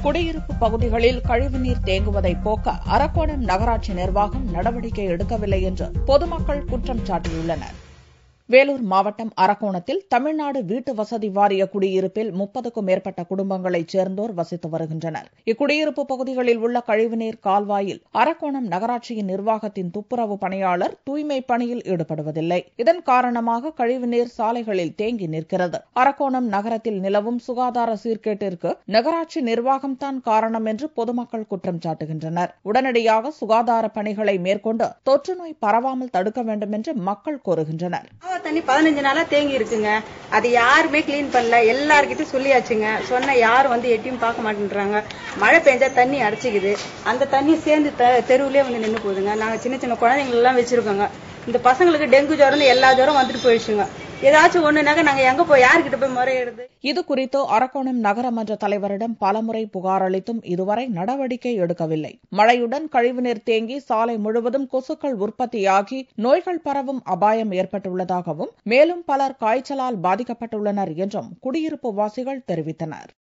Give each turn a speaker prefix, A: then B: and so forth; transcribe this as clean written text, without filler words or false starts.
A: குடியிருப்பு பகுதிகளில் கழிவுநீர் தேங்குவதை போக்க அரக்கோணம் நகராட்சி நிர்வாகம் நடவடிக்கை எடுக்கவில்லை என்று பொதுமக்கள் குற்றம் சாட்டியுள்ளனர். வேலூர் மாவட்டம் அரக்கோணத்தில் தமிழ்நாடு வீட்டு வசதி வாரிய குடியிருப்பில் 30க்கும் மேற்பட்ட குடும்பங்களைச் சேர்ந்தோர் வசித்து வருகின்றனர். இக்குடியிருப்பு பகுதிகளில் உள்ள கழிவுநீர் கால்வாயில் அரக்கோணம் நகராட்சியின் நிர்வாகத்தின் துப்புரவு பணியாளர் தூய்மைப் பணியில் ஈடுபடுவதில்லை. இதன் காரணமாக கழிவுநீர் சாலைகளில் தேங்கி நிற்கிறது. அரக்கோணம் நகரத்தில் நிலவும் சுகாதார சீர்கேட்டிற்கு நகராட்சி நிர்வாகம்தான் காரணம் என்று பொதுமக்கள் குற்றம் சாட்டுகின்றனர். உடனடியாக சுகாதார பணிகளை மேற்கொண்டு தொற்றுநோய் பரவாமல் தடுக்க வேண்டும் என்று மக்கள் கோருகின்றனர்.
B: தண்ணி 15 நாளா தேங்கி இருக்குங்க. அது யாருமே கிளீன் பண்ணல. எல்லார்கிட்டும் சொல்லியாச்சுங்க. சொன்ன யாரும் வந்து எட்டியும் பார்க்க மாட்டேன்றாங்க. மழை பெஞ்சா தண்ணி அடைச்சிக்குது. அந்த தண்ணி சேர்ந்து தெருவுலயே வந்து நின்று போகுதுங்க. நாங்க சின்ன சின்ன குழந்தைங்க எல்லாம் வச்சிருக்கோங்க. இந்த பசங்களுக்கு டெங்கு ஜுரம் எல்லா ஜுரம் வந்துட்டு போயிடுச்சுங்க. ஏதாச்சும் ஒண்ணுனாக்க நாங்க எங்க போய் யாருக்கிட்ட போய் முறையிடுது?
A: இது குறித்து அரக்கோணம் நகரமன்ற தலைவரிடம் பலமுறை புகார் அளித்தும் இதுவரை நடவடிக்கை எடுக்கவில்லை. மழையுடன் கழிவுநீர் தேங்கி சாலை முழுவதும் கொசுக்கள் உற்பத்தியாகி நோய்கள் பரவும் அபாயம் ஏற்பட்டுள்ளதாகவும் மேலும் பலர் காய்ச்சலால் பாதிக்கப்பட்டுள்ளனர் என்றும் குடியிருப்பு வாசிகள் தெரிவித்தனர்.